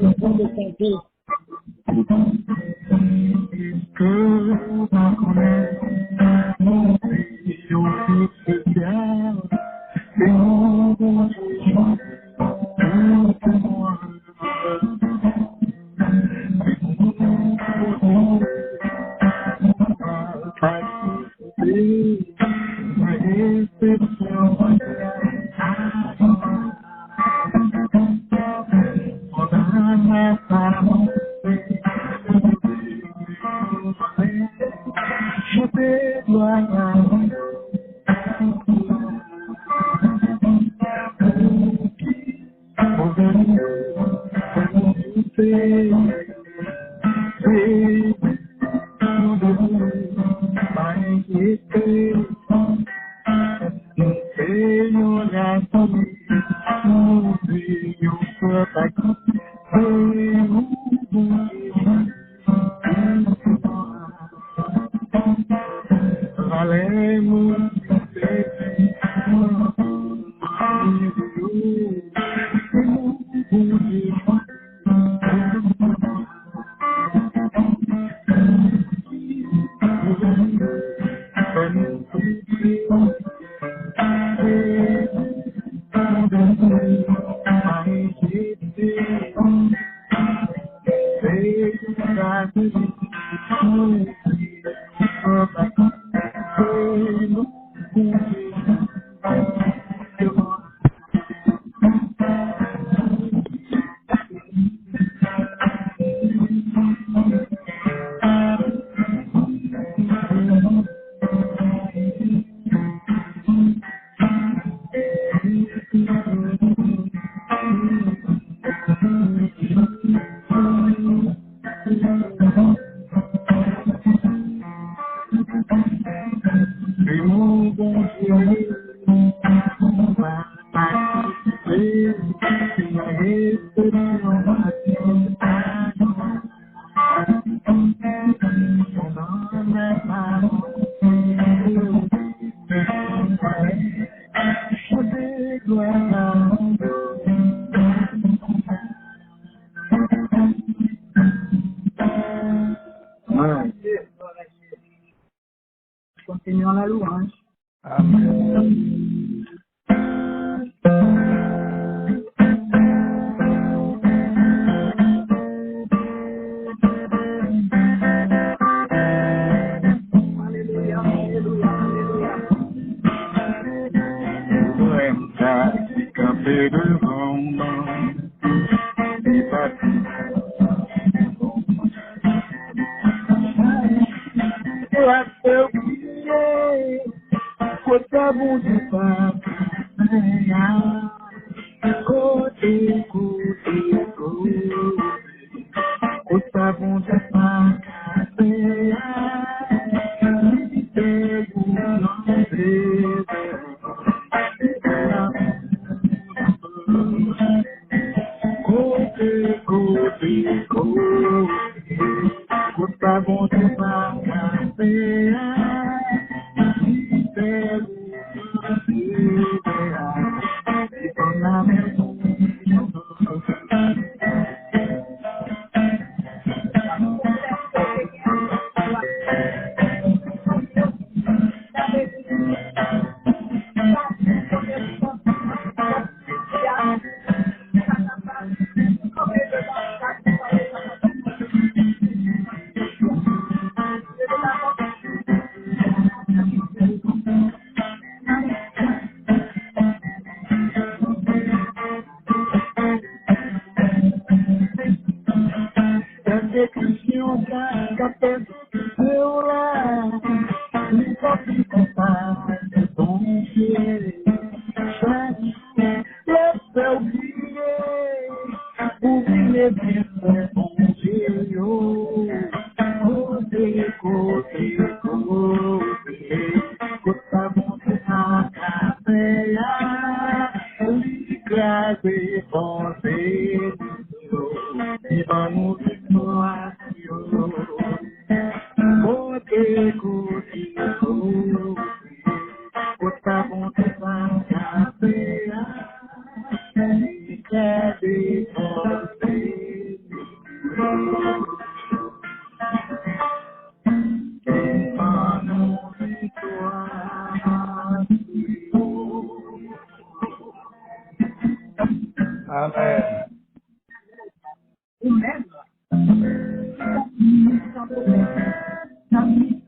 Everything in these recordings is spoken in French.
le bon de ta vie. Continuons la louange. Amen. Alléluia, alléluia, alléluia. Amen. Ou même, sans problème,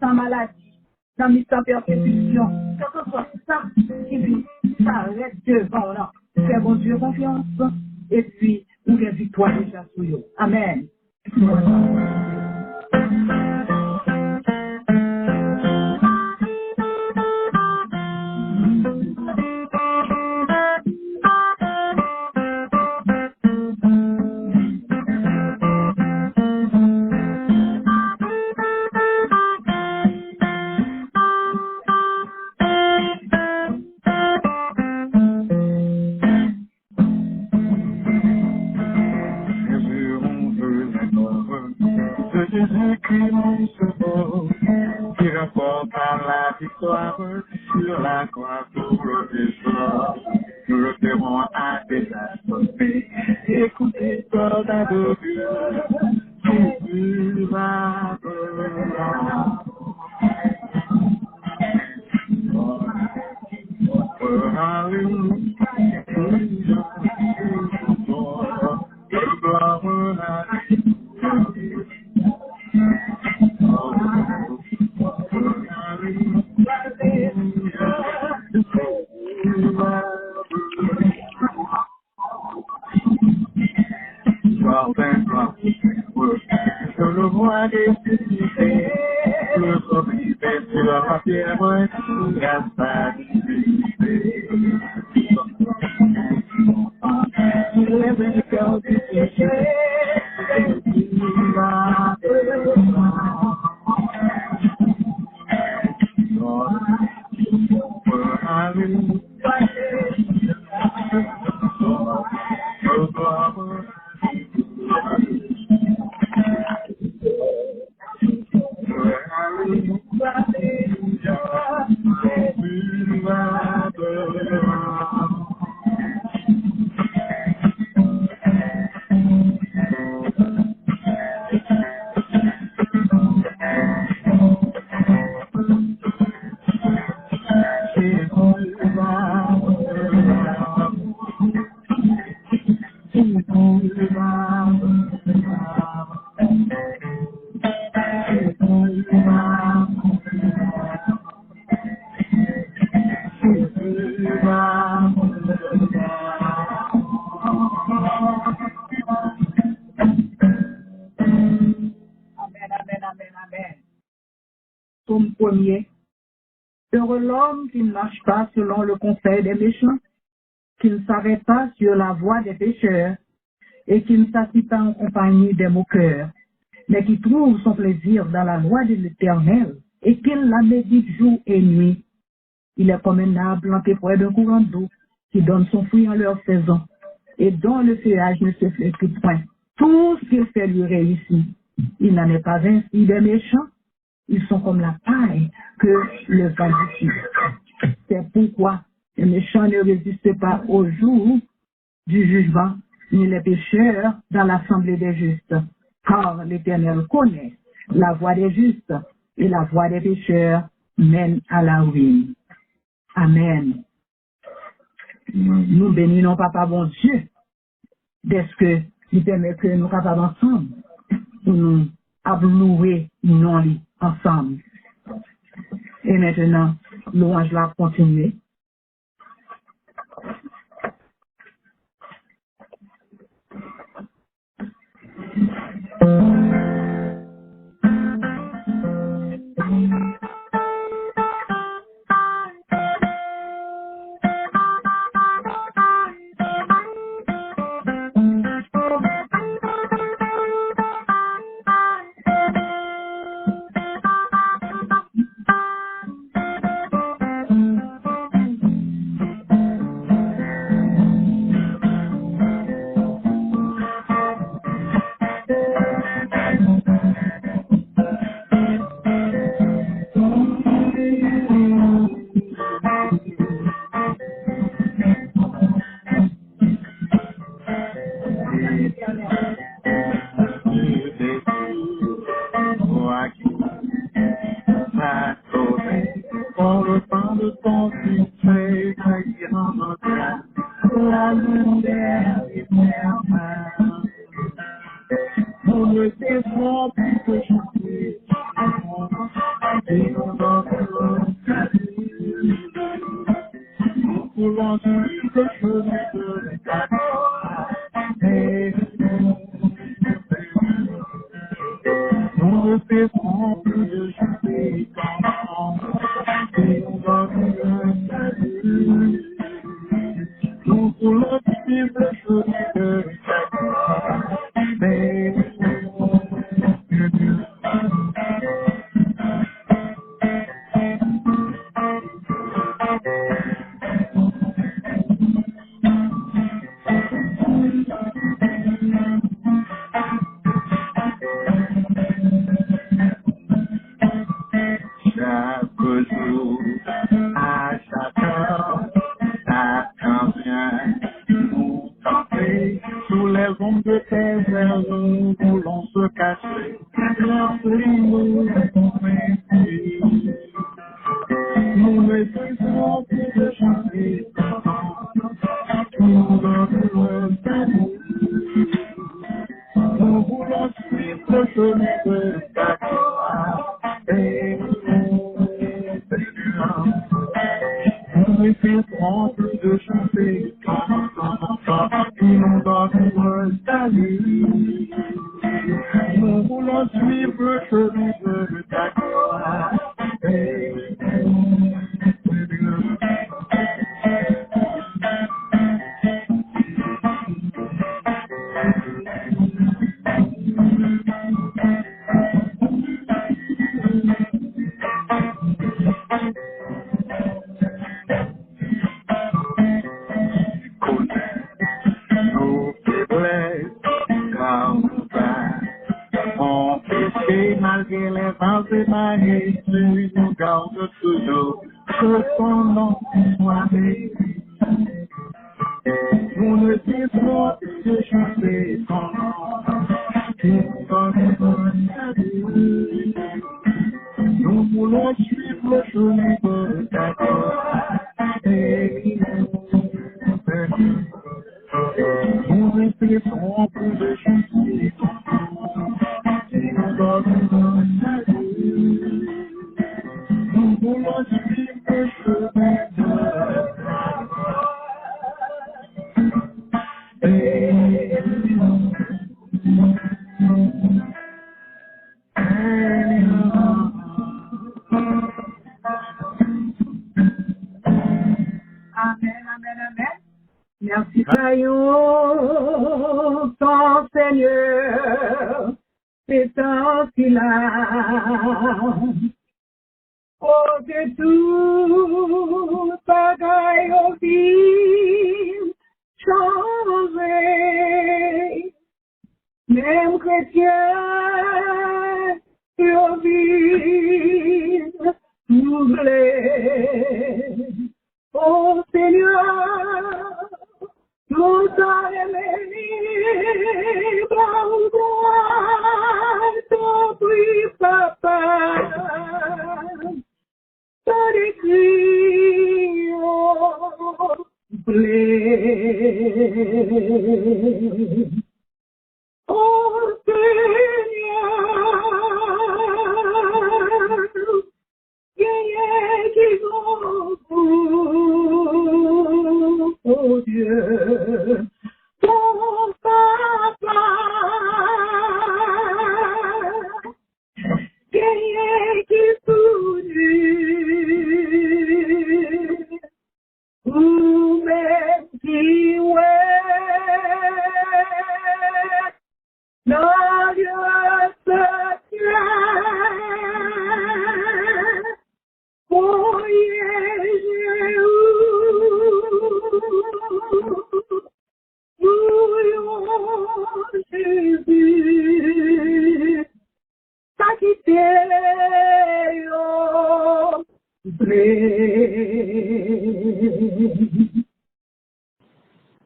sans maladie, sans persécution, que ce soit ça qui vit, ça reste devant là. Fais bon Dieu confiance, et puis, ou les victoires déjà sur eux. Amen. De Jésus-Christ, mon sauveur, qui rapporte à la victoire sur la croix pour le pécheur. Nous le ferons à tes assommés. Écoutez, soldat de Dieu, Jésus va venir. Je le vois ressusciter, le sommeil sur la terre, qui a sa divinité. Lève le cœur du péché, et qui va Psaume 1er. Heureux l'homme qui ne marche pas selon le conseil des méchants, qui ne s'arrête pas sur la voie des pécheurs, et qui ne s'assit pas en compagnie des moqueurs, mais qui trouve son plaisir dans la loi de l'Éternel, et qu'il la médite jour et nuit. Il est comme un arbre planté près d'un courant d'eau, qui donne son fruit en leur saison, et dont le feuillage ne se flétrit point. Tout ce qu'il fait lui réussit. Il n'en est pas ainsi des méchants. Ils sont comme la paille que le vent dissipe. C'est pourquoi les méchants ne résistent pas au jour du jugement, ni les pécheurs dans l'assemblée des justes. Car l'Éternel connaît la voie des justes, et la voie des pécheurs mène à la ruine. Amen. Nous bénissons Papa bon Dieu, dès que nous permet que nous capables ensemble, pour nous louer non ensemble. Et maintenant, louange va continuer. On le temps de ton succès, dans notre âme. la lumière éternelle. Nous ne cessons plus de chanter, et nous dansons le salut. Nous voulons suivre le chemin de ta gloire, et nous ne cessons plus de chanter ensemble, et nous dansons le salut. Nous voulons suivre le chemin de ta gloire, et chaque jour, à chaque heure, ça convient. Nous tenter sous les ombres de tes ailes, nous voulons se cacher. Remplis-nous de ton esprit. Nous ne cessons plus de chanter, nous donnons le salut. Nous voulons suivre le chemin de ta gloire, et nous ne cesserons plus de chanter, nous donnons le salut. Nous voulons suivre le chemin de ta gloire, et nos faiblesses, car nous on péché malgré les vents et marées, tu nous gardes toujours, que ton nom soit béni. Nous ne cessons plus de chanter ton nom, tu nous donnes le salut. Nous voulons suivre le chemin de ta gloire, et nous ne cessons plus de chanter ton nom, tu nous donnes le salut. Nous voulons suivre le chemin de ta gloire. Amen, amen, amen. Merci. Voyons ton Seigneur, c'est ainsi là. Oh, que tout bagaille au vie changer. Même chrétien, au vie troublé. Oh Seigneur, nous t'as aimé, ton prix, papa, t'as écrit, oh, blé. Oh Seigneur, qui oh Dieu, ton papa, qui sourit, ou même qui ouais, non, Dieu se tient. Oh, Jésus, t'as quitté, oh,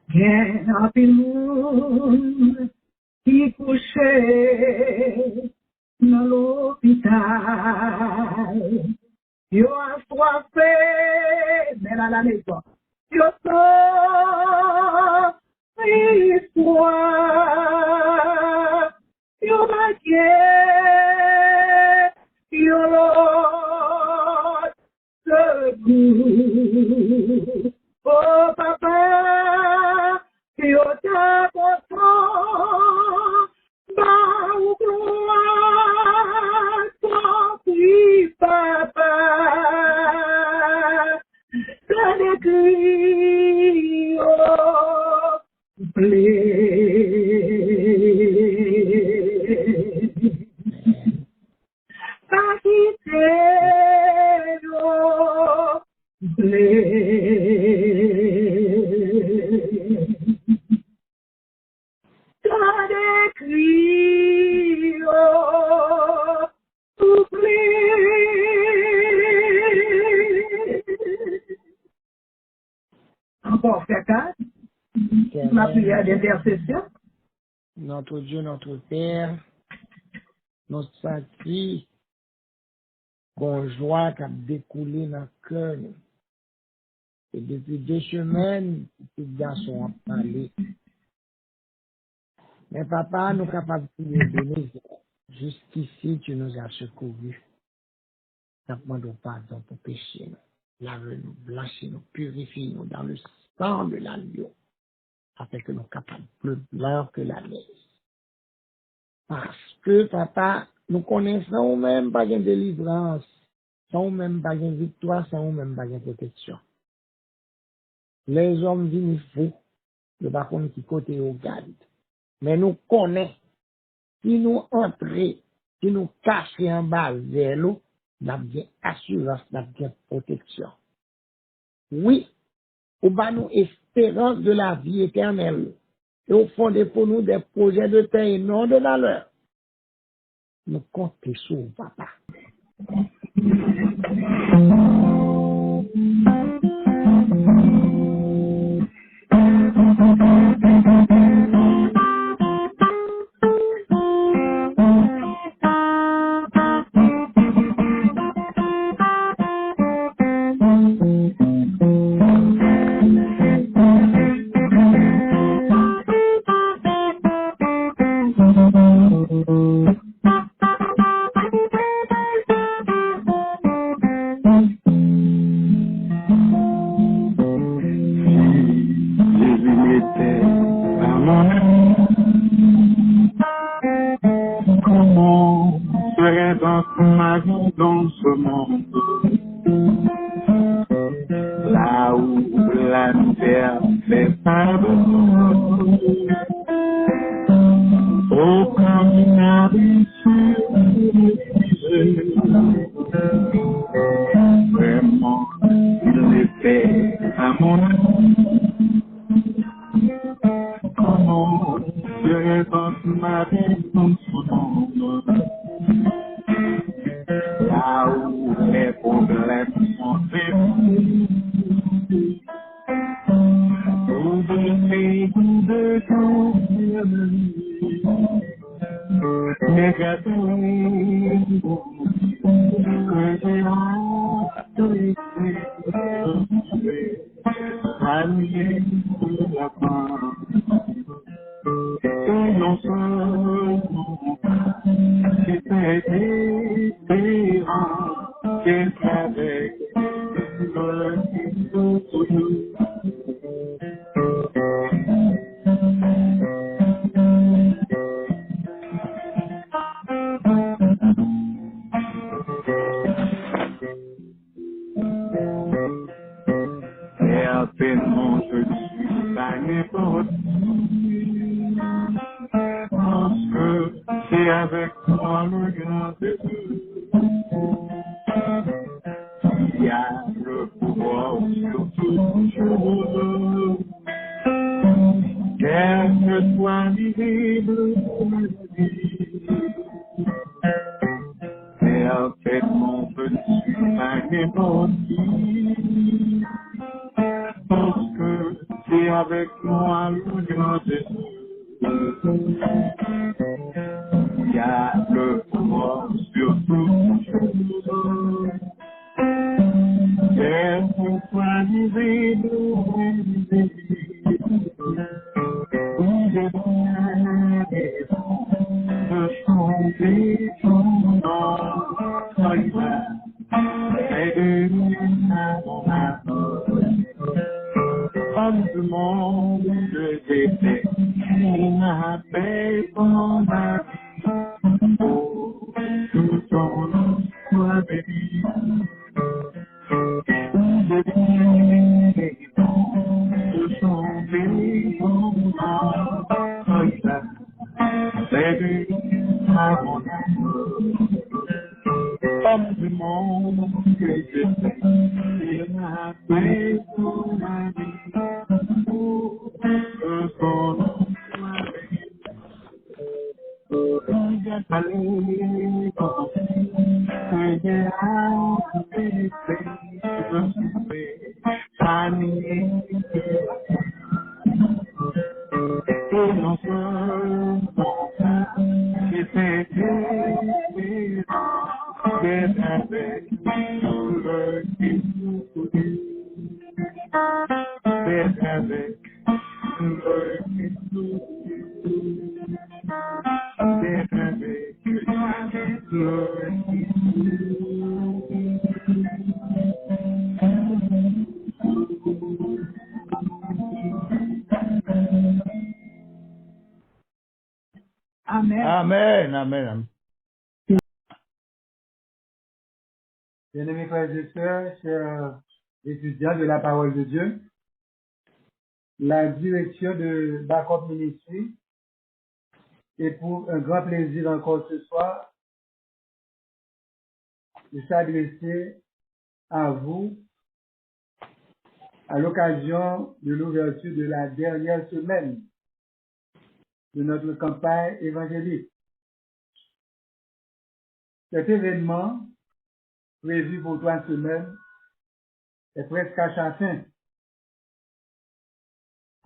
bien un peu monde qui couchait dans l'hôpital. Yo assoiffé, mais là la maison. Yo soif gloire, you're my King, your Lord, the good. Oh, Papa, you're ta content, bao gloire, ton oui, Papa. Ça décrit, oh, pas quitter, oh, ça décrit, oh, encore, fait quatre. Ma prière d'intercession. Notre Dieu, notre Père, nous senti qu'on joie qui a découlé dans le cœur. Et depuis 2 semaines, les garçons ont parlé. Mais papa, nous sommes capables de nous donner. Jusqu'ici, tu nous as secourus. Nous demandons pardon pour pécher. Lave-nous, blanchis-nous, purifie-nous dans le sang de l'agneau, afin que nous soyons capables de plus blanc que la neige. Parce que, papa, nous connaissons même pas de délivrance, sans même pas de victoire, sans même pas de protection. Les hommes viennent fous, de par contre qui côté au garde. Mais nous connaissons, si nous entrons, si nous cachons en bas vers nous, nous avons bien assurance, nous avons bien protection. Oui, au bas nous espérance de la vie éternelle. Et au fond pour nous des projets de paix et non de malheur. Nous comptons sur vous, papa. Comment serait donc ma vie dans ce monde, là où la terre fait pas de monde, aucun n'arrive sur vraiment, il était à mon avis. Comment serait donc ma vie dans ce monde, là où les problèmes sont défis, où de jour et de nuit, mais gâteaux que j'ai hâte de laisser allier la fin. Et non seulement c'était différent, qu'est-ce avec le toujours. Certainement je suis à n'importe qui, parce que c'est avec moi le grand Dieu qui a le pouvoir sur toute chose. Quelle que soit visible ma vie, certainement je ne suis pas n'importe qui, parce que c'est avec moi le grand Jésus qui a le pouvoir sur toute chose. Quelle que soit visible ou invisible, où j'ai monde que j'étais, il m'a fait pour ma vie. Oh, tout ton nom soit béni. Je dis, tout son béni, ton nom, oh, il a fait à mon amour. Comme du monde que j'étais, il m'a fait pour ma vie. Oh, que son nom soit béni. Amen. Amen, amen. Bien-aimés frères et sœurs, chers étudiants de la parole de Dieu, la direction de Backup Ministry est pour un grand plaisir encore ce soir de s'adresser à vous à l'occasion de l'ouverture de la dernière semaine de notre campagne évangélique. Cet événement, prévu pour 3 semaines, est presque à sa fin.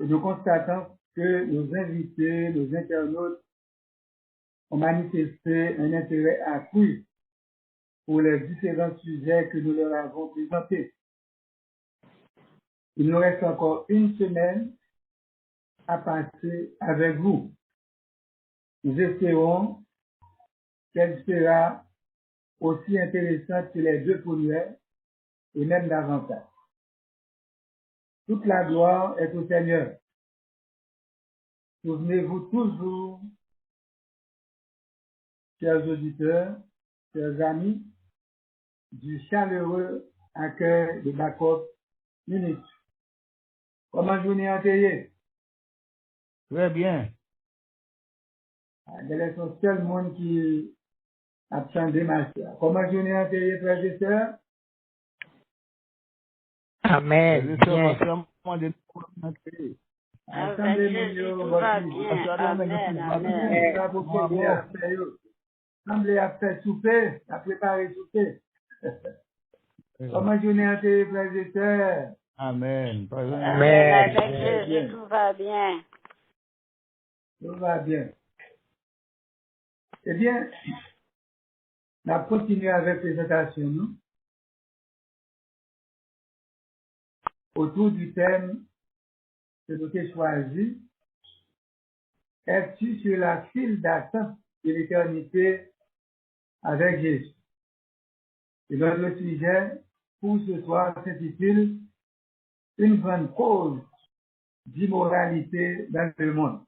Et nous constatons que nos invités, nos internautes ont manifesté un intérêt accru pour les différents sujets que nous leur avons présentés. Il nous reste encore 1 semaine à passer avec vous. Nous espérons qu'elle sera aussi intéressante que les 2 premières et même davantage. Toute la gloire est au Seigneur. Souvenez-vous toujours, chers auditeurs, chers amis, du chaleureux accueil de Backup Ministry. Comment journée entérée? Très bien. C'est le seul monde qui absent de ma sœur. Comment journée entérée, frères et sœurs? Amen. Bien. Assemblée Jésus, tout va bien. Amen, amen. Assemblée a fait souper, a préparé souper. Comment journée entérée, frères et sœurs? Amen. Amen. Avec Jésus, tout va bien. Tout va bien. Eh bien, on va continuer avec la présentation, nous, autour du thème que nous avons choisi. Es-tu sur la file d'attente de l'éternité avec Jésus? Et notre sujet pour ce soir s'intitule Une grande cause d'immoralité dans le monde.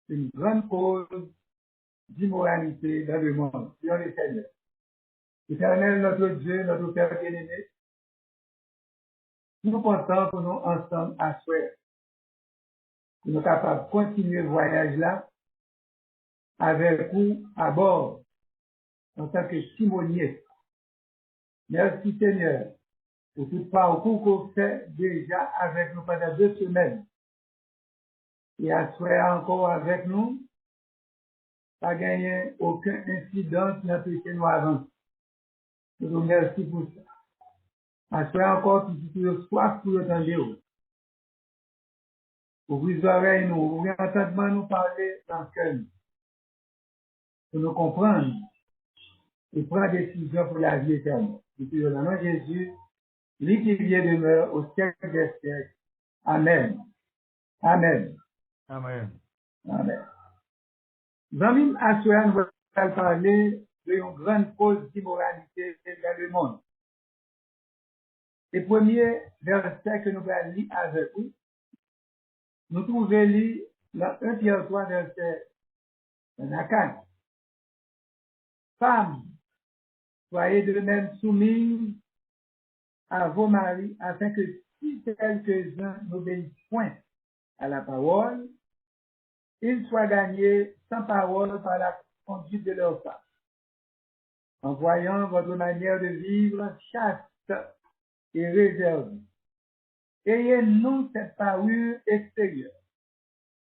Une grande cause d'immoralité dans le monde. Prions le Seigneur. Éternel, notre Dieu, notre Père bien-aimé, nous comptons pour nous ensemble à souhait. Nous sommes capables de continuer le voyage là avec vous à bord en tant que timonier. Merci Seigneur pour tout parcours qu'on fait déjà avec nous pendant 2 semaines. Et à souhait encore avec nous, pas gagné aucun incident qui a empêché nous avancer. Nous vous remercions pour ça. À souhait encore tout ce qui est soif pour entendre. Ouvrez les oreilles, nous, ouvrez l'entendement, nous parler dans ce cœur. Pour nous comprendre et prendre des décisions pour la vie éternelle. Et puis, au nom de Jésus, lui qui vient demeure au siècle des siècles. Amen. Amen. Amen. Amen. Jean-Mime Assoyan va parler d'une grande cause d'immoralité dans le monde. Le premier verset que nous allons lire avec vous nous trouvons dans 1 Pierre 3, verset 4. Femmes, soyez de même soumises à vos maris, afin que si quelques-uns n'obéissent point à la parole, ils soient gagnés sans parole par la conduite de leur femme, en voyant votre manière de vivre chaste et réservée. Ayez non cette parure extérieure,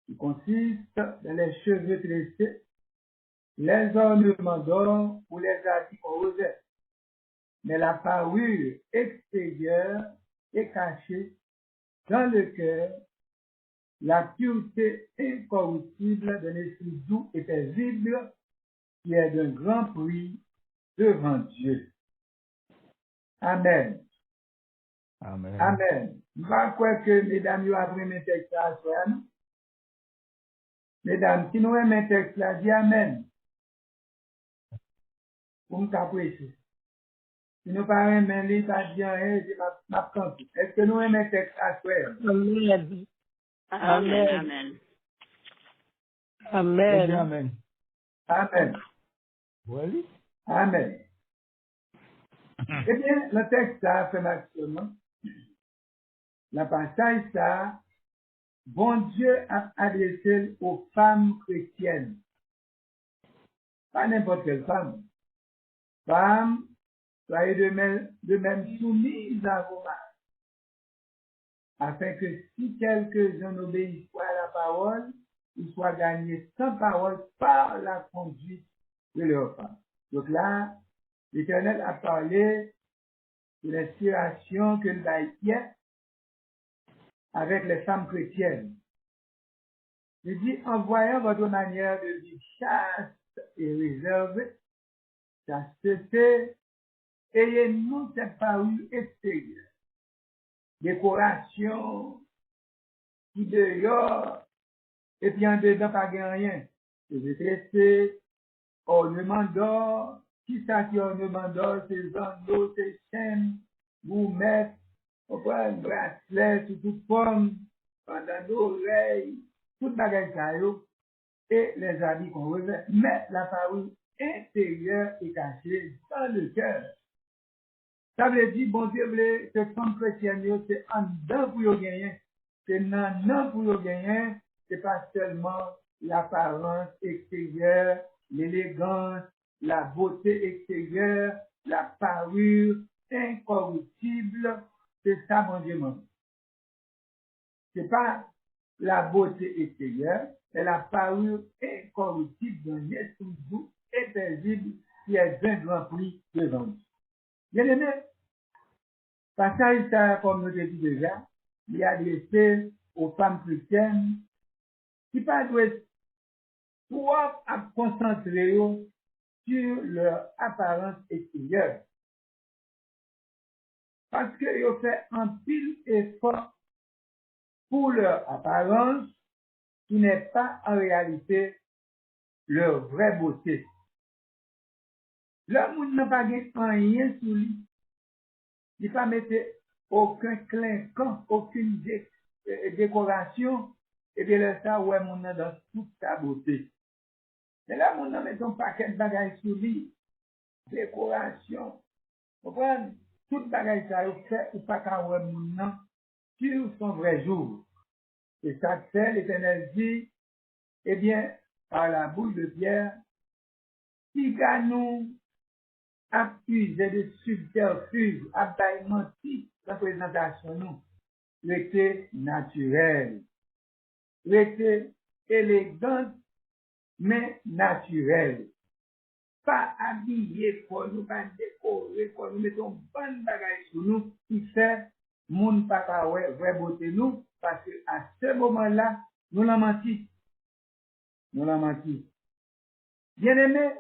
qui consiste dans les cheveux tressés, les ornements d'or ou les habits en rosette. Mais la parure extérieure est cachée dans le cœur, la pureté incorruptible d'un esprit doux et paisible, qui est d'un grand prix devant Dieu. Amen. Amen. Amen. Je crois que mesdames, vous avez mes textes à soi. Mesdames, si nous aimons mes textes là, dis Amen. Pour nous apprécier. Si nous parlons de mes livres, pas dire rien, je m'absente. Est-ce que nous aimons mes textes à soi? Amen. Amen. Amen. Amen. Amen. Amen. Oui. Amen. Eh bien, le texte ça fait maximum. La passage ça, bon Dieu a adressé aux femmes chrétiennes. Pas n'importe quelle femme. Femmes, soyez de même soumises à vos maris, afin que si quelques-uns n'obéissent pas à la parole, ils soient gagnés sans parole par la conduite de leur femme. Donc là, l'Éternel a parlé de l'inspiration que le Haïtien avec les femmes chrétiennes. Il dit, en voyant votre manière de vivre chaste et réservée, chasteté, ayez non cette parure extérieure, décoration, qui dehors, et puis en dedans, pas rien. C'est tressé, ornement d'or, qui ça qui ornement d'or, c'est anneaux, c'est chaînes, goumettes, on prend un bracelet sous toute forme, pendant l'oreille, toute bagage ça et les habits qu'on revêt. Mais la parure intérieure est cachée dans le cœur. Ça veut dire, bon Dieu, que comme chrétien, c'est en dedans pour y gagner. C'est non pour y gagner. C'est pas seulement l'apparence extérieure, l'élégance, la beauté extérieure, la parure incorruptible. C'est ça, mon Dieu, mon. C'est pas la beauté extérieure, c'est la parure incorruptible d'un esprit doux et paisible qui est d'un grand prix devant nous. Bien aimé, passage ça, comme nous l'avons dit déjà, il est adressé aux femmes chrétiennes qui pas doivent trop à concentrer sur leur apparence extérieure. Parce qu'ils ont fait un pile effort pour leur apparence qui n'est pas en réalité leur vraie beauté. Le monde n'a pas rien sur lui. Il n'a pas mis aucun clinquant, aucune décoration, et bien là, ça, ouais, mon dans toute sa beauté. Mais là, mon met un paquet de bagages sur lui, décoration. Vous comprenez? Tout bagage ça, il fait ou pas qu'à ouais, mon sur son vrai jour. Et ça fait, l'Éternel dit, eh bien, par la bouche de Pierre, si nous accusé de subterfuge, menti, la présentation nous, l'été naturel, l'été élégante, mais naturel. Pas habillé pour nous, pas décoré pour nous, mettons bonne bagage sur nous, qui fait, moun pas qu'à vrai beauté nous, parce que à ce moment-là, nous l'avons menti. Nous l'avons menti. Bien aimé,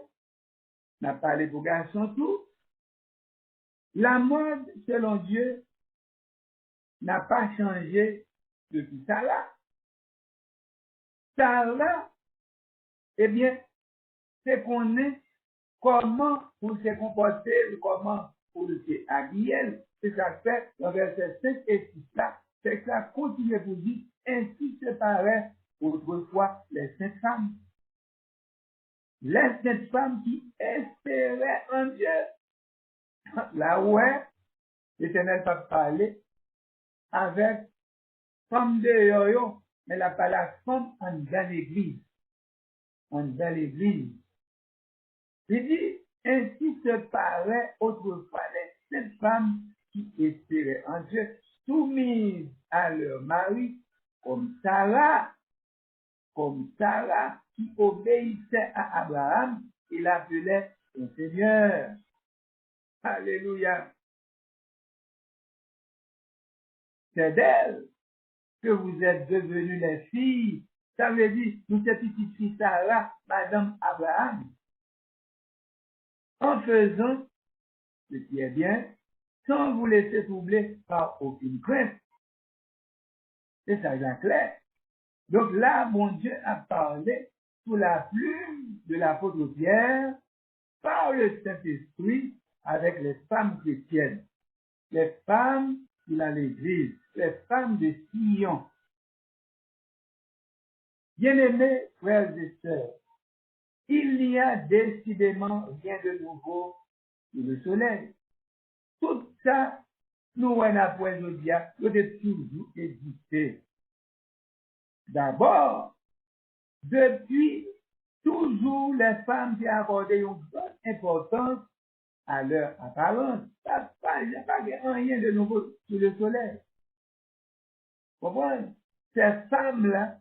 on a parlé pour garçon tout. La mode, selon Dieu, n'a pas changé depuis ça là. Ça là, eh bien, c'est qu'on est comment pour se comporter, comment pour se habiller. C'est ça fait dans verset 5 et 6 là. C'est que ça continue pour dire, ainsi se séparait autrefois les saintes femmes. Les saintes femmes qui espéraient en Dieu. Là où l'Éternel va parler avec femme de yo-yo, mais la pas la femme en dans l'église. En dans l'église. Il dit, ainsi se paraît autrefois les saintes femmes qui espéraient en Dieu, soumises à leur mari, comme Sarah qui obéissait à Abraham et l'appelait son Seigneur. Alléluia. C'est d'elle que vous êtes devenues les filles. Ça veut dire, nous cette petite fille Sarah, Madame Abraham, en faisant ce qui est bien, sans vous laisser troubler par aucune crainte. C'est ça, c'est clair. Donc là, mon Dieu a parlé sous la plume de l'apôtre Pierre, par le Saint-Esprit, avec les femmes chrétiennes, les femmes de l'Église, les femmes de Sion. Bien-aimés frères et sœurs, il n'y a décidément rien de nouveau sous le soleil. Tout ça, nous, on a aujourd'hui, doit toujours exister. D'abord, depuis toujours, les femmes qui accordent une grande importance à leur apparence. Il n'y a pas rien de nouveau sous le soleil. Vous comprenez? Ces femmes-là,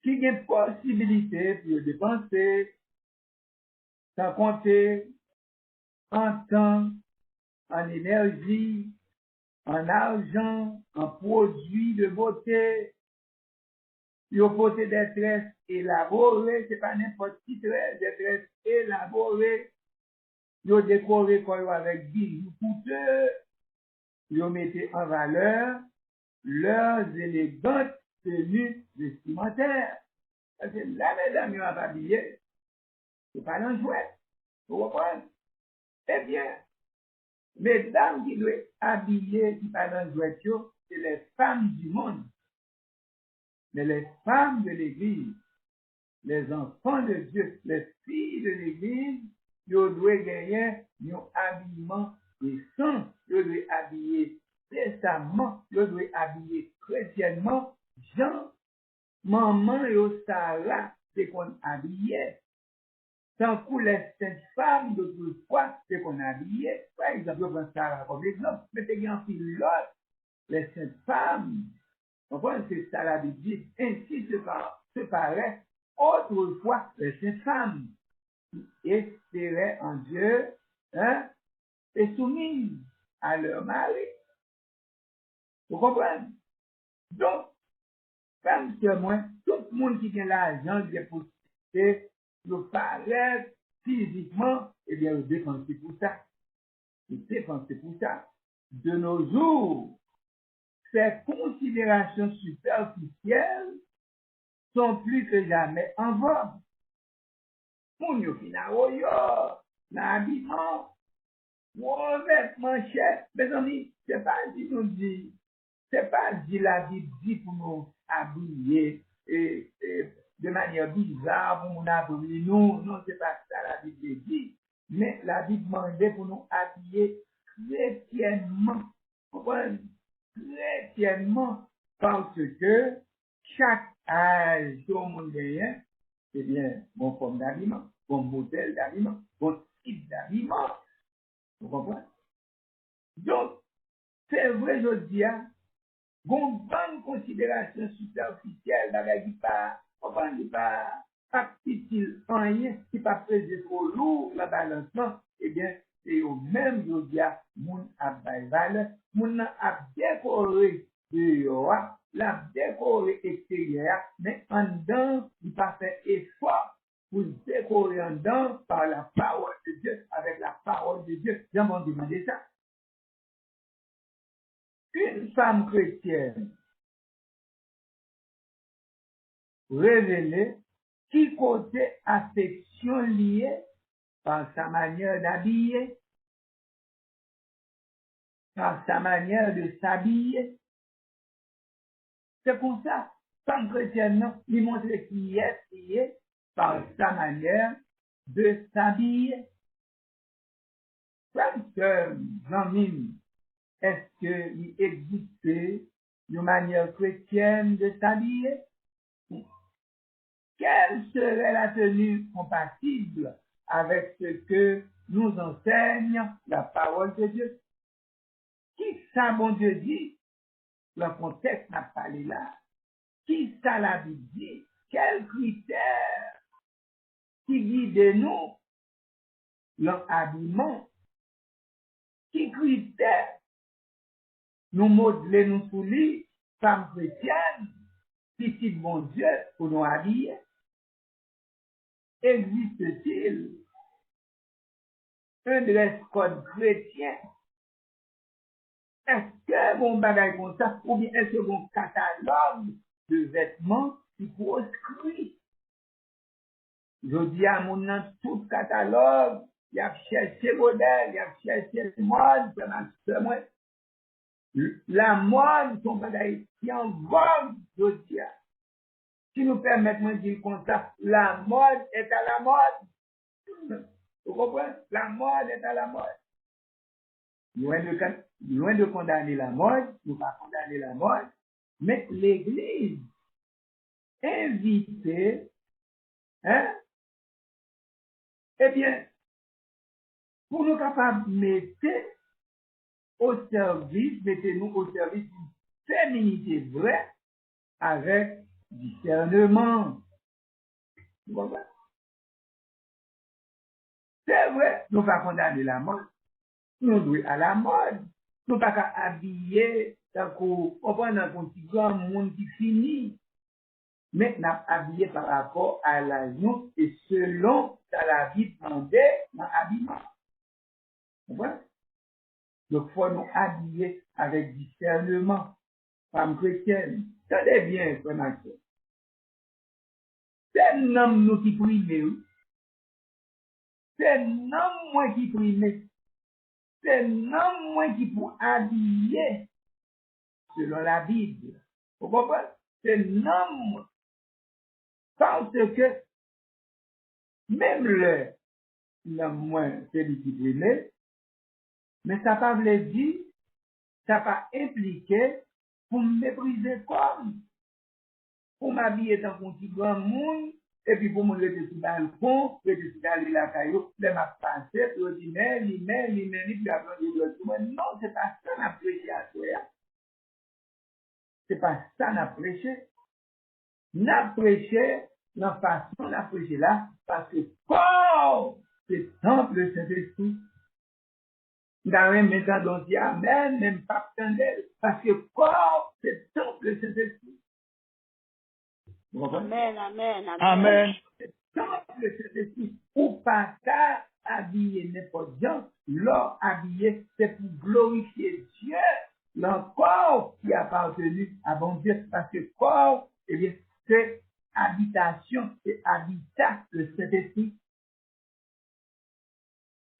qui ont une possibilité pour dépenser, sans compter en temps, en énergie, en argent, en produits de beauté. Ils ont porté des tresses élaborées, c'est pas n'importe qui tresse, des tresses élaborées. Ils ont décoré avec bijoux coûteux. Ils ont mis en valeur leurs élégantes tenues vestimentaires. Parce que là, mesdames, ils ont habillé. C'est pas un jouet. Vous comprenez? Eh bien, mesdames qui doivent habiller, qui pas dans jouet, c'est les femmes du monde. Mais les femmes de l'Église, les enfants de Dieu, les filles de l'Église, ils doivent gagner un habillement décent, ils doivent habiller décemment, ils doivent habiller chrétiennement. Jean, maman et Sarah, c'est qu'on habillait. Tant que les saintes femmes d'autrefois, c'est qu'on habillait. Par exemple, on prend Sarah comme exemple, mais c'est un pilote, les saintes femmes. On voit c'est ça la Bible dit, ainsi se paraît autrefois les saintes femmes qui espéraient en Dieu, hein, et soumises à leur mari. Vous comprenez? Donc, comme c'est moi, tout le monde qui a l'argent, qui a possibilité, le paraître physiquement, eh bien, le dépenser pour ça. Le dépenser pour ça. De nos jours, ces considérations superficielles sont plus que jamais en vogue. Moun yo fina yo, l'habillement, vêtements chers. Mes amis, c'est pas dit nous dit, c'est pas dit la Bible dit pour nous habiller de manière bizarre, pour nous habiller. Non, c'est pas ça la Bible dit. Mais la Bible demandait pour nous habiller chrétiennement. Chrétiennement, parce que chaque âge au monde gagne, c'est bien mon forme d'habillement, mon modèle d'habillement, mon type d'habillement. Vous comprenez? Donc, c'est vrai, je dis, bon, bonne considération superficielle, qui pas, pas petit, rien, qui pas pesé trop lourd, la balancement, eh bien, c'est au même, je dis, moun a valeur, moun a décoré dehors, la décoré extérieur, mais en dedans, il pas fait effort pour décorer en dedans par la parole de Dieu, avec la parole de Dieu. J'en m'en demander ça. Une femme chrétienne révélée qui côté affection liée par sa manière d'habiller, par sa manière de s'habiller, C'est comme ça. Femme chrétienne, non, il montre qui est par sa manière de s'habiller. Frère, Jean-Mine, est-ce qu'il existait une manière chrétienne de s'habiller? Quelle serait la tenue compatible avec ce que nous enseigne la parole de Dieu? Qui ça, bon Dieu dit? Le contexte n'a pas les là. Qui ça la Bible dit? Quels critères qui guident nous? Leur habillement. Qui critères nous modeler nous sous lui, femmes chrétiennes, petits bon Dieu, pour nous habiller? Existe-t-il un dress code chrétien? Est-ce que mon bagage comme ça, ou bien est-ce que mon catalogue de vêtements qui proscrit? Je dis à mon nom, tout catalogue, il y a cherché modèle, il y a cherché mode, c'est moi. La mode, son bagage qui en vogue, je dis. Qui nous permet de dire comme ça, la mode est à la mode. Vous comprenez? La mode est à la mode. Loin de condamner la mode, nous ne pas condamner la mode, mais l'Église invite, hein, eh bien, pour nous capables de mettre au service, mettez-nous au service d'une féminité vraie avec discernement. Vous comprenez? C'est vrai, nous ne pas condamner la mode. Nous devons à la mode. Nous ne pas habiller, on prend un petit grand monde qui finit. Mais nous habillé par rapport à la vie et selon la vie demandée dans l'habillement. Vous voyez? Donc, il faut nous habiller avec discernement. Femme chrétienne, tenez bien, frère Maxime. C'est un homme nous qui prime. C'est un homme moi qui prime. C'est un homme moi qui pour habiller selon la Bible. Vous comprenez? C'est un homme parce que même l'homme moins c'est lui qui prime, mais ça pas veut dire, ça pas impliqué pour me mépriser comme, pour m'habiller dans un petit grand monde, et puis pour me lever sur le balcon, et puis aller la caillou, de ma pensée, pour dire, mais, puis après, non, c'est pas ça n'a prêché à toi. C'est pas ça n'a prêché. N'a prêché, la façon n'a prêché là, parce que corps, c'est temple de Saint-Esprit. Dans un méthode on dit Amen, même pas d'elle, parce que corps, c'est temple de Saint-Esprit. Amen, amen, amen. Amen. C'est temple de Saint-Esprit. Ou pas qu'à habiller n'importe gens, leur habiller, c'est pour glorifier Dieu, leur corps qui appartenu à bon Dieu, parce que corps, eh bien, c'est habitation, c'est habitat de Saint-Esprit.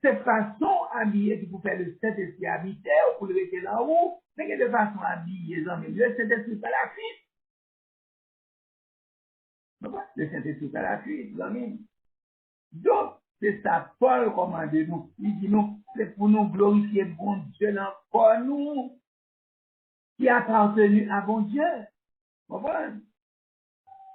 Cette façon habillée pour faire le Saint-Esprit habiter ou pour le rester là-haut, mais de façon habillée, le Saint-Esprit pas la fuite. Le Saint-Esprit pas la fuite, donc, c'est ça, Paul commande nous. Il dit nous, c'est pour nous glorifier bon Dieu encore nous, qui appartenu à bon Dieu. Vous comprenez?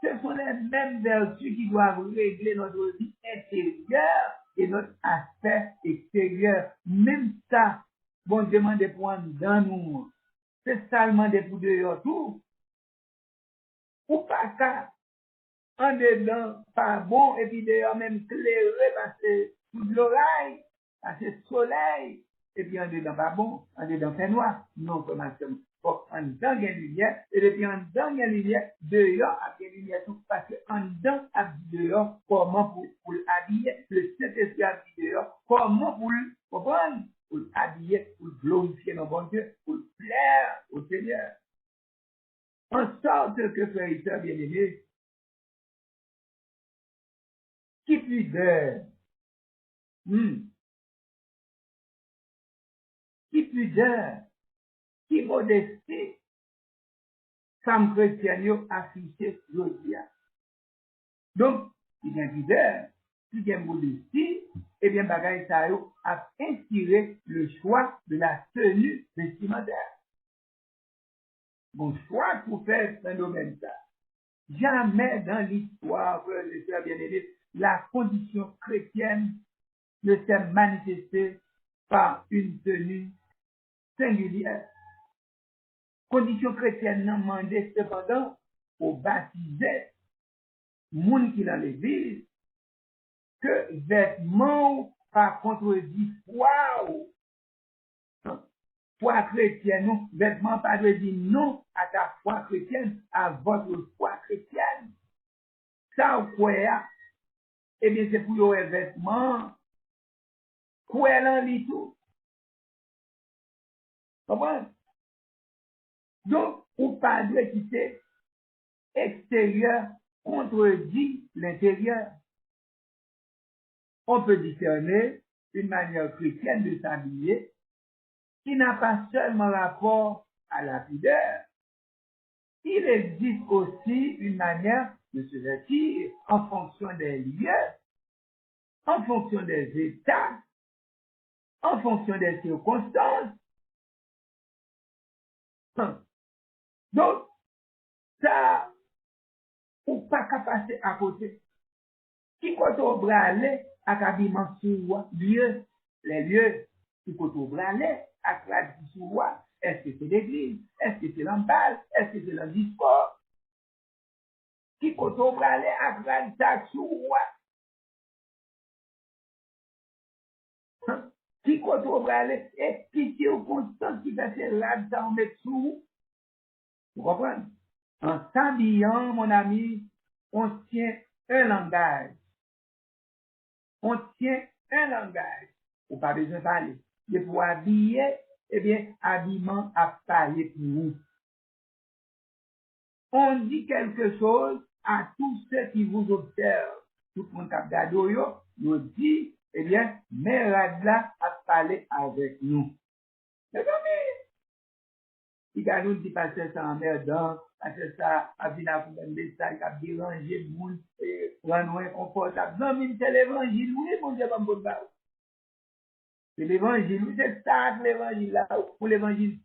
Ce sont les mêmes vertus qui doivent régler notre vie intérieure et notre aspect extérieur. Même ça, bon Dieu demande pour nous dans nous. C'est seulement des pour dehors tout. Ou pas ça, en dedans, pas bon, et puis dehors même clairé parce que sous l'oreille, parce que soleil, et puis en dedans pas bon, en dedans fait noir. Non, comment ça? En dedans, il y a une lumière, et depuis en dedans, il y a une lumière, dehors, il y a une lumière, tout, parce que en dedans, dehors, comment pour l'habiller, le Saint-Esprit habille dehors, comment pour le comprendre, pour l'habiller, pour glorifier nos bon Dieu, pour plaire au Seigneur. En sorte que, frères et sœurs bien-aimés, qui pudeur, qui pudeur, qui modestie, femmes chrétiennes affichées aujourd'hui. Donc, il y a leader, si il y a modestie, eh bien, bagaille ça a inspiré le choix de la tenue vestimentaire. Bon choix pour faire ce phénomène ça. Jamais dans l'histoire, les frères bien-aimés, la condition chrétienne ne s'est manifestée par une tenue singulière. Condition chrétienne n'a demandé cependant aux baptisés, moun qui dans l'église, que vêtements par contredit foi, foi chrétienne, non, vêtements pas de dire non à ta foi chrétienne, à votre foi chrétienne. Ça ou quoi, eh bien c'est pour les vêtements, quoi l'en lit tout. Comprenez? Donc, ou pas de quitter extérieur contredit l'intérieur. On peut discerner une manière chrétienne de s'habiller qui n'a pas seulement rapport à la pudeur. Il existe aussi une manière de se vêtir en fonction des lieux, en fonction des états, en fonction des circonstances. Donc, ça, ou pas qu'à passer à côté. Qui côté au bras aller à habillement sur lieu, les lieux, qui côté au bras aller à tradition sur est-ce que c'est l'église, est-ce que c'est l'embal, est-ce que c'est le discours? Qui côté au bras aller à tradition sur qui côté au bras aller et qui circonstance qui va se là-dedans mettre sous. Vous comprenez? En s'habillant, mon ami, on tient un langage. On tient un langage. Ou pas besoin de parler. Et pour habiller, eh bien, habillement à parler pour vous. On dit quelque chose à tous ceux qui vous observent. Tout le monde qui a regardé, nous dit, eh bien, mais là a parlé avec nous. Mais il y a nous qui passent ça en merdant, parce ça a vu la message qui a dérangé le monde, rendre inconfortable. Non, mais c'est l'évangile, oui, mon Dieu, va me dire. C'est l'évangile, c'est ça, l'évangile là, pour l'évangile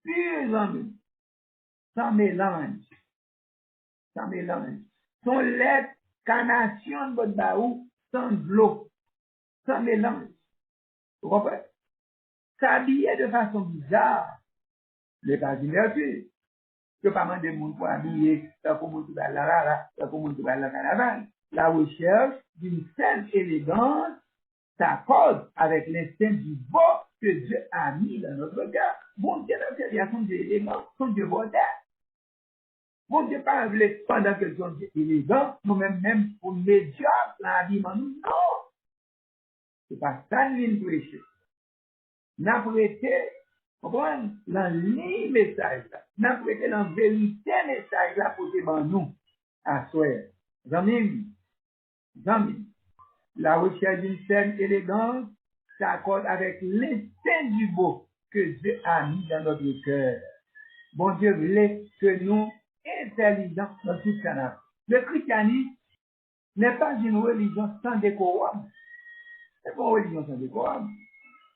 pur, sans mélange, sans mélange. Son lait, carnation de votre baou, sans l'eau, sans mélange. Vous comprenez? S'habiller de façon bizarre, n'est pas une vertu. Je ne peux pas demander de monde pour habiller, comme on va la rara, comme on va la caravane. La recherche d'une saine élégance s'accorde avec l'instinct du beau que Dieu a mis dans notre cœur. Bon Dieu, dans cette création Dieu élégant, son Dieu beauté. Bon Dieu, pas pendant que son Dieu élégant, nous-mêmes, même pour médiocre, l'habillement, nous, non. C'est pas ça, nous, prêcher. N'a prêté, comprenez, dans le message là. N'a prêté dans la vérité message là pour devant nous. À soi. Amis, la recherche d'une saine élégance s'accorde avec l'instinct du beau que Dieu a mis dans notre cœur. Bon Dieu voulait que nous intelligents dans tout ça. Le christianisme n'est pas une religion sans décorum. C'est pas une religion sans décorum.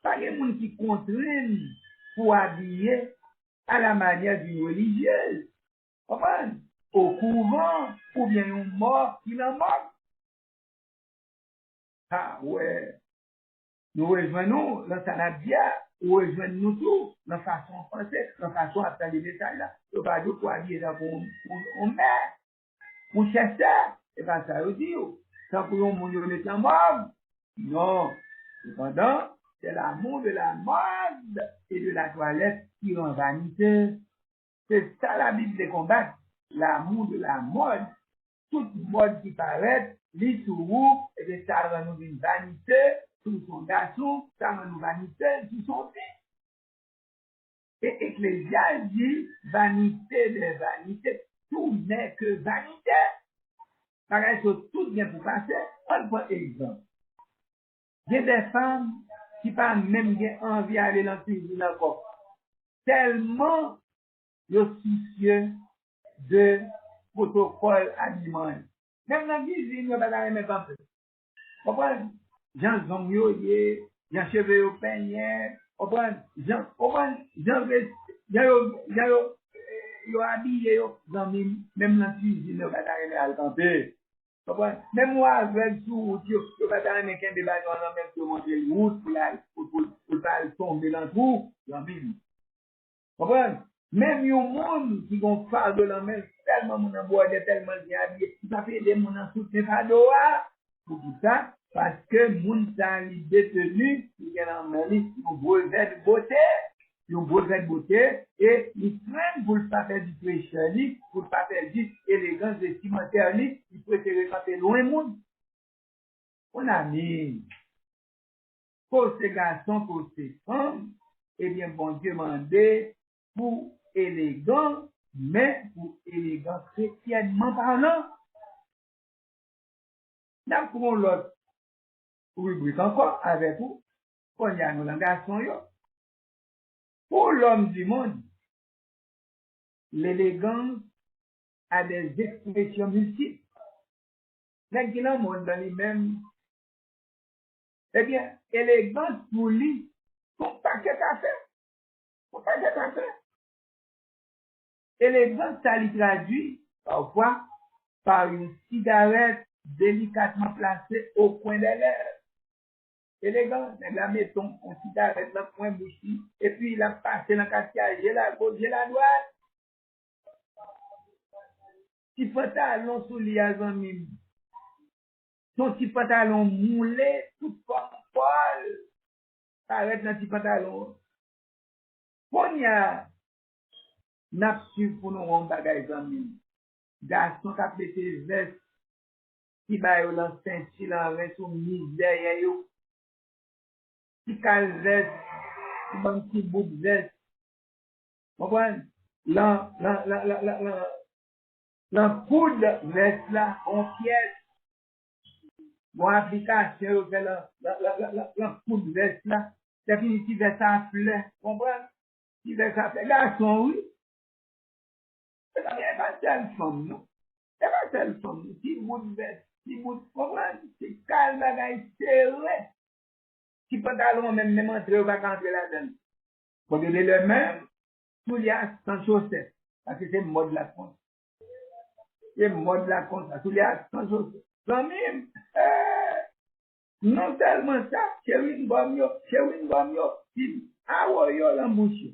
Pas les gens qui contraignent pour habiller à la manière d'une religieuse. Comment? Au couvent, ou bien une mort qui l'en manque. Ah ouais. Nous rejoignons dans Sanadia, nous rejoignons nous tous, dans la façon française, dans la façon à faire les détails là. Le pas pour habiller dans une mère, pour chercher, et bien ça veut dire, sans que l'on mette en mode. Non. Cependant, c'est l'amour de la mode et de la toilette qui rend vanité. C'est ça la Bible des combats. L'amour de la mode. Toute mode qui paraît, les sous et bien ça rend nous une vanité sur son garçon, ça rend nous vanité sur son fils. Et Ecclésiaste dit, vanité des vanités, tout n'est que vanité. Pareil, tout bien pour passer. On prend exemple. Il y a des femmes qui pas même envie d'aller dans la cuisine encore. Tellement yo soucieux de protocole alimentaire. Même dans la cuisine, yo pas aimer camper. Comprenez? Jean zong yo yé, Jean cheveux yo peigné, comprenez? Jean yo habillé yo dans même dans la cuisine, yo pas aimer al camper. Comprenez? Même moi avec sous yo pas aimer qu'un débat dans même pour monter le route pour pas tomber dans le trou, dans même. Comprenez? Même yon monde qui gon fardeau dans main tellement mon boire tellement bien habillé, ça fait des mon en soutien fardeau pour tout ça parce que moun ça li détenu, il y a en main li yon brevet de beauté et il traîne pour le pas faire du prêcheur li, pour pas faire du élégance vestimentaire li, il préfère passer loin monde. On a mis pour ces garçons, pour ces femmes, eh bien bon Dieu m'a demandé pour élégant, mais pour élégant chrétiennement parlant. Nous prenons l'autre rubrique encore avec vous, qu'on y a nos langations. Pour l'homme du monde, l'élégance a des expressions multiples. Mais qui dans le monde dans lui-même, eh bien, élégance pour lui, son paquet à faire. Élégance, ça lui traduit parfois par une cigarette délicatement placée au coin des lèvres. Élégant, la mettons une cigarette dans le coin bouchi, et puis il a passé dans le quartier, j'ai la gauche, j'ai la droite. Si pantalon sous liaison mime, son petit pantalon moulé, tout comme Paul, arrête dans le petit pantalon. Qu'on y a, n'a su pour nous rendre bagaille en mime. Garçon qui a pété veste, qui va y dans ceinture, en reste sous misère, yo. Qui calveste, qui bon petit bout de veste. Vous comprenez? La poudre veste là, en pièce. Bon, application, fait la poudre veste là. C'est fini, qui veste à fleur. Vous comprenez? Qui veste à fleur. Garçon, oui. Il n'y a pas telle femme, non? Il n'y a pas telle femme, non? Qui bout de veste, qui bout de, vous comprenez? C'est calme, bagaille serré. Qui pantalon même entrer, on va rentrer là-dedans. Vous regardez le même, tout y a sans chaussettes. Parce que c'est le mode de la compte. C'est le mode de la compte. Tout y a sans chaussettes. Quand même, non tellement ça, chérie, une bonne yo, ah ouais, yo, l'embouche.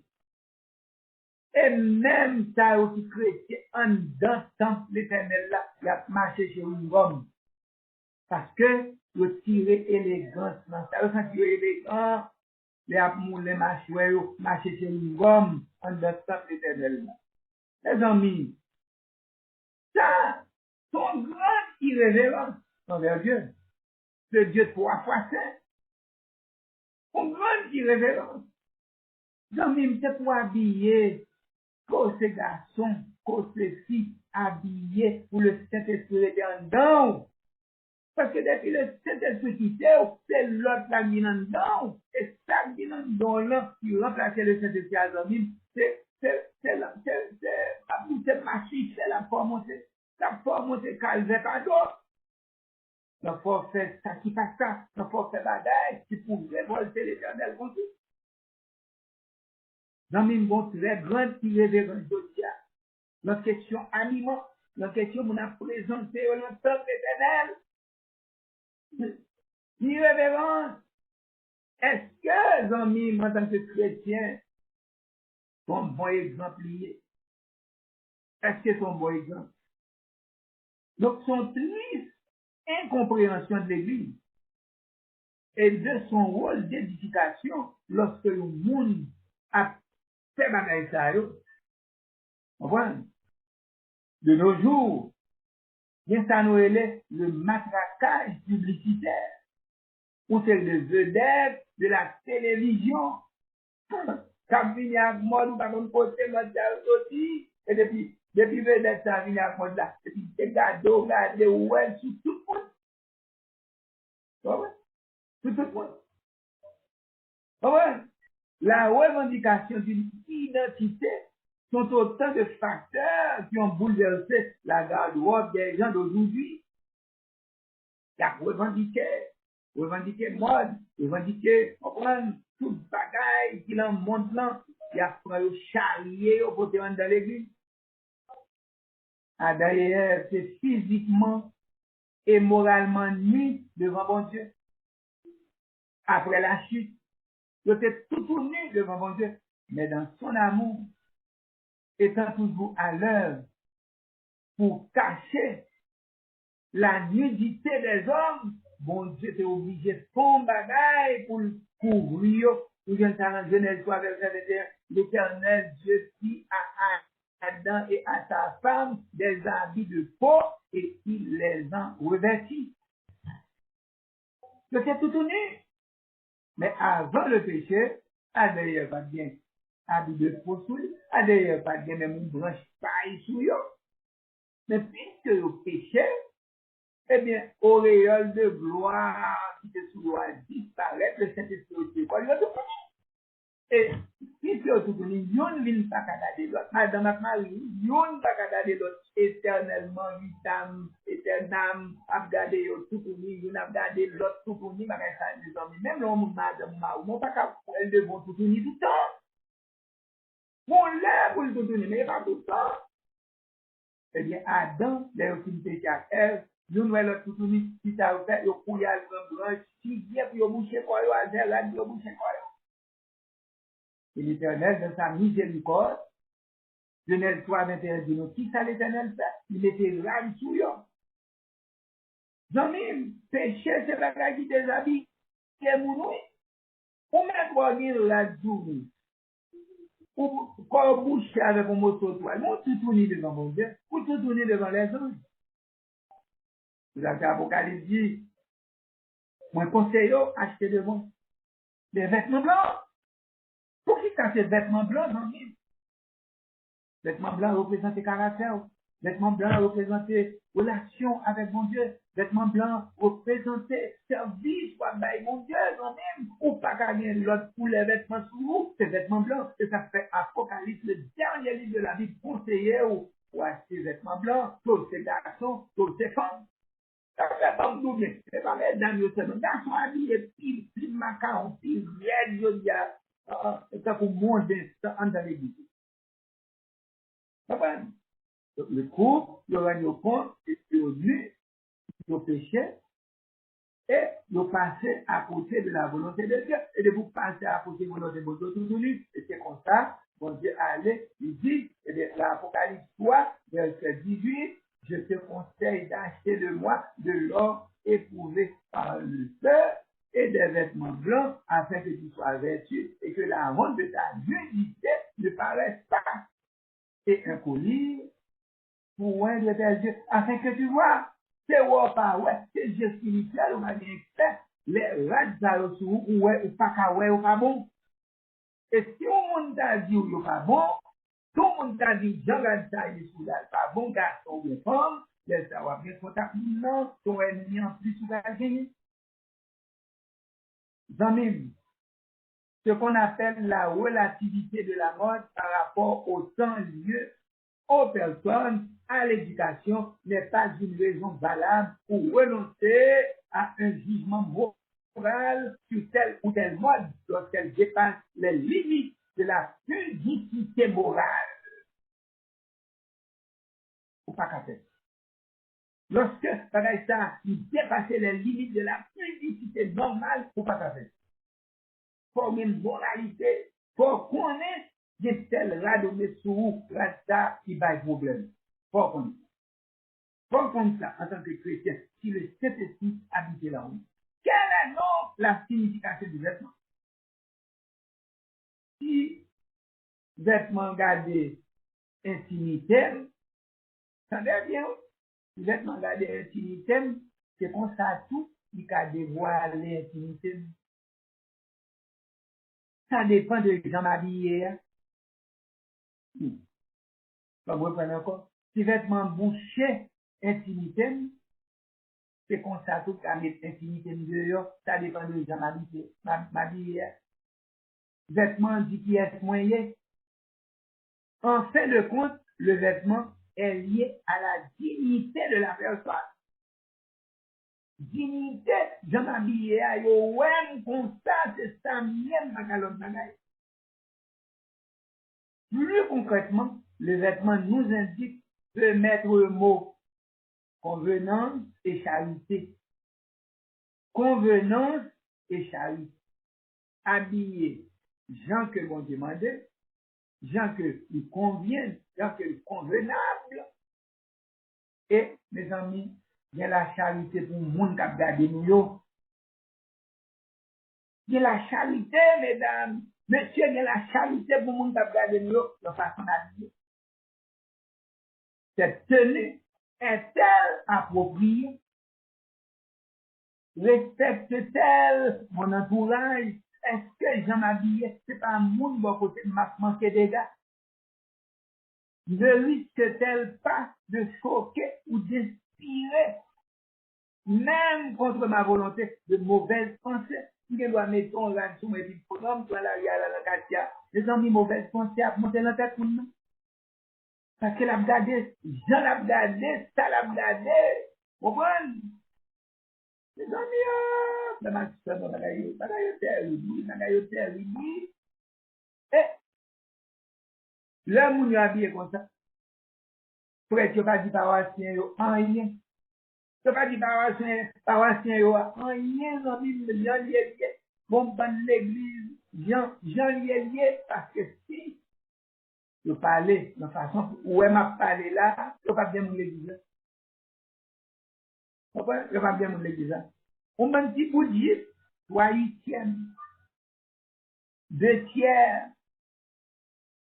Et même ça, aussi chrétien, en dans le temple l'éternel là, il a marché chez une gomme. Parce que, il tiré élégance dans ça. Quand il est élégant, les moulés marché chez une gomme, en dans le temple l'éternel là. Les amis, ça, son grand irrévérence envers Dieu. Le Dieu 3 fois saint. Son grand irrévérence. Les amis, c'est pour habiller, pour ces garçons, pour ces filles, habillés pour le Saint-Esprit en dedans. Parce que depuis le Saint-Esprit qui c'est l'autre qui est en dedans. Et ça qui est en dedans là, qui remplace le Saint-Esprit à l'homme, c'est massif, c'est la forme de calvaire à d'autres. La force fait ça qui passe ça, la force fait bagaille, qui pourrait volter l'éternel contre tout. Dans une bonne très grande irrévérence de Dieu. La question aliment, la question qu'on a présentée au temple éternel. Irrévérence. Est-ce que les amis, en tant que chrétiens, sont bon exempliers? Est-ce qu'ils sont bon exemple? Donc, son triste incompréhension de l'Église et de son rôle d'édification lorsque le monde a fait bagaille ça, vous voyez? De nos jours, bien ça nous est le matraquage publicitaire, ou c'est le vedette de la télévision. Quand il y a un mode, par contre, côté, aussi, et depuis vedette, ça vient à mode là, et puis c'est regardez, ouais, sur tout le monde. Ouais, sur tout le monde. Ouais, la revendication d'une identité sont autant de facteurs qui ont bouleversé la garde-robe des gens d'aujourd'hui. Il y a revendiqué mode, revendiqué, comprendre, tout bagaille qui l'en monte là, il y a pris charrier au côté dans l'église. D'ailleurs, c'est physiquement et moralement nu devant bon Dieu. Après la chute, il était tout tourné devant bon Dieu, mais dans son amour, étant toujours à l'œuvre pour cacher la nudité des hommes, bon Dieu était obligé de faire un bagaille pour le couvrir. Pour Genèse 3, verset 21, l'Éternel Dieu dit à Adam et à sa femme des habits de peau et il les en revêtit. C'était tout nu. Mais avant le péché, Adam n'avait pas bien habit de peau sous lui, Adam n'avait pas bien même une branche paille sous lui. Mais puisque le péché, eh bien, auréole de gloire qui était sous loi disparaît, le Saint-Esprit est quoi? Il a tout fini. Et si tu as tout fini, yon vient pas regarder l'autre. Madame Marie, yon pas regarder l'autre éternellement, éternellement, a regardé tout fini, yon a regardé l'autre tout fini, mais ça, les hommes, même l'homme, madame Marie, non pas qu'à elle devant tout fini tout le temps. On l'a pour le tout fini, mais pas tout le temps. Eh bien, Adam, les autres péché à Ève, nous nous l'autre tout fini, si ça a fait, il y a le branche, si bien pour boucher quoi, il y a des là, il y a boucher quoi. Et l'Éternel, dans sa miséricorde, Genèse 3, 21, dit nous, qui ça l'Éternel fait? Il était rame sous eux. J'en péché, c'est la qui déshabille, c'est mon oui. Ou même pour dire la journée, ou quand boucher avec un morceau de toile, nous tout tourner devant mon Dieu, ou tout tourner devant les autres. Vous avez Apocalypse dit, moi conseille acheter devant des vêtements blancs. Pour qui ça, ces vêtements blancs, j'en ai? Vêtements blancs représentent caractère. Vêtements blancs représentent relation avec mon Dieu. Vêtements blancs représentent service par mon Dieu, non-même. Ou pas gagner l'autre pour les vêtements sous vous, ces vêtements blancs. Et ça fait Apocalypse, le dernier livre de la Bible conseillé ou acheter vêtements blancs, tous ces garçons, toutes ces femmes. Ça fait pas me doubler. C'est pas les dames, ils sont garçons habillés, pile macaron, pile raide, il y a, ça pour monter dans l'église. Donc, le couple, le règne au compte, et au nu, au péché, et de passer à côté de la volonté de Dieu, et de vous passer à côté de la volonté de Dieu tout nu. Et c'est comme ça, bon Dieu allait, il dit, et de l'Apocalypse 3, verset 18, je te conseille d'acheter de moi de l'or éprouvé par le feu et des vêtements blancs, afin que tu sois vêtu et que la honte de ta nudité ne paraisse pas. Et un collier pour un de tes yeux, afin que tu vois, c'est pas ouais, c'est Dieu spirituel, on va bien fait, les rats ou ouais, ou pas qu'à ouais, ou pas bon. Et si on monde t'a dit ou pas bon, tout le monde t'a dit, Jean Gadza, il est pas bon, garçon ou bien femme, laisse avoir bien contact, non, ton ennemi en plus ou pas gagner. Zamim, ce qu'on appelle la relativité de la mode par rapport au temps, lieu, aux personnes, à l'éducation, n'est pas une raison valable pour renoncer à un jugement moral sur tel ou tel mode lorsqu'elle dépasse les limites de la pudicité morale. Ou pas qu'à faire. Lorsque, pareil ça, il dépasse les limites de la pudicité normale, ou pas qu'à faire. Pour une moralité, pour connaître des tels radomés sous rasta qui va problème. Pour connaître. Pour comme ça, en tant que chrétien, si le Saint-Esprit habite là-haut, quelle est donc la signification du vêtement? Si vêtement gardé intimité, ça veut bien, si vêtement gardé intimité, c'est comme ça tout, il a dévoilé l'intimité. Ça dépend de gens habillés. Comme vous prenez encore, si vêtement bouché intimité, c'est comme ça tout à mettre intimité dehors, ça dépend de gens habillés. Vêtements dit qui est moyen. En fin de compte, le vêtement est lié à la dignité de la personne. Dignité, j'en habillé à yo, ouais, comme ça, c'est ça, même bagalon bagay. Plus concrètement, le vêtement nous indique de mettre le mot convenance et charité. Convenance et charité. Habillé, gens que l'on demandait, gens que ils conviennent, gens que convenables. Et, mes amis, il y a la charité pour le monde qui a gardé nous. Il y a la charité, mesdames. Monsieur, il y a la charité pour le monde qui a gardé nous de façon d'habiller. Cette tenue est-elle appropriée? Respecte-t-elle mon entourage? Est-ce que j'en habille? C'est pas un monde bon côté de m'a manqué des gars. Ne risque-t-elle pas de choquer ou d'inspirer, même contre ma volonté, de mauvaises pensées? Si je dois mettre ton là sous mes petits programmes, toi là, il y a la Katia, les amis mauvaises pensées à monter dans la tête pour nous. Parce que l'abdadé, Jean l'abdadé, ça l'abdadé. Vous comprenez? Les amis, la master, bagaille terrible. Et, là, mon yo habillé comme ça. Prêt, tu pas dit paroissien, yo, en rien. Tu pas dit paroissien, yo, en rien, non, Jean lié, bon, ban l'église, Jean lié, parce que si, je parlais de façon, où elle m'a parlé là, je pas bien mon l'église. Je pas bien mon l'église. On m'a dit pour dire, 3/8, 2/3,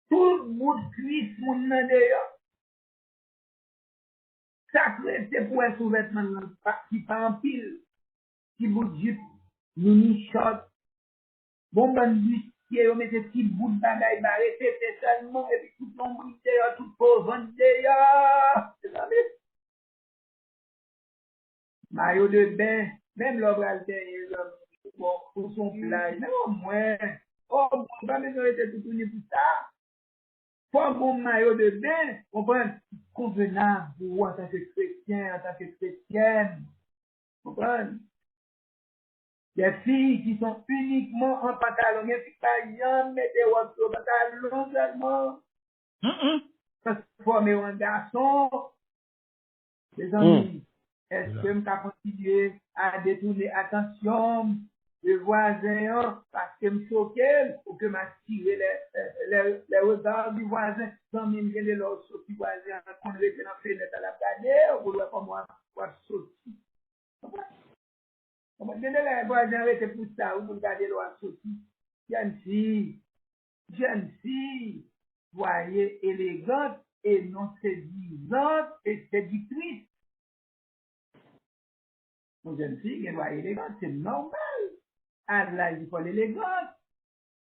tout le monde cuisse mon nan d'ailleurs. Ça c'est pour un sous-vêtement qui pas en pile, qui bout de jupe, mini short, bon ban bustier, on met des petits bouts de bagaille barré, c'est seulement, et puis tout le monde d'ailleurs, tout pauvre d'ailleurs. Maillot de bain, même l'obral derrière, pour son plage, mais au moins, oh, bon, pas besoin de tout tourner pour ça. Faut un bon maillot de bain, comprenez, convenable pour en tant que chrétien, en tant que chrétienne. Comprenez? Des filles qui sont uniquement en pantalon, mais qui pas jamais mettre des robes sur pantalon seulement. Transformer en garçon. Les amis, est-ce que je peux continuer à détourner attention des voisins parce que je me choque ou que m'attirer les regards du voisin sans même que les autres voisins qu'on les dans la fenêtre à la garder ou doit pas moi sortir. Comment donner les voisins avec pour ça ou pour garder l'eau sortir. Jeune fille, voyez élégante et non séduisante et séductrice. Une jeune fille qui doit être élégante, c'est normal. À l'âge, il faut l'élégance.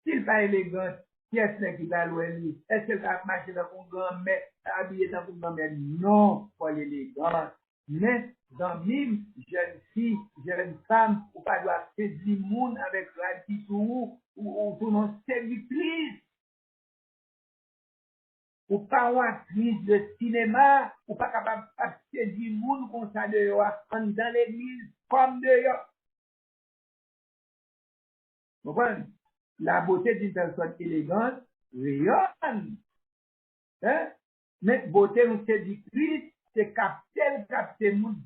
S'il n'est pas élégant, qui est-ce qui va louer lui? Est-ce qu'elle va marcher dans une grand-mère, habillée dans une grand-mère? Non, pas l'élégance. Mais, dans mime, jeune fille, jeune femme, ou pas doit séduire le monde avec la petite ou pour non séductrice. Ou pas une actrice de cinéma, ou pas capable de séduire le monde comme ça dehors, dans l'église, comme dehors. Vous comprenez? La beauté d'une personne élégante rayonne. Hein? Mais beauté nous séductrice, c'est capter le monde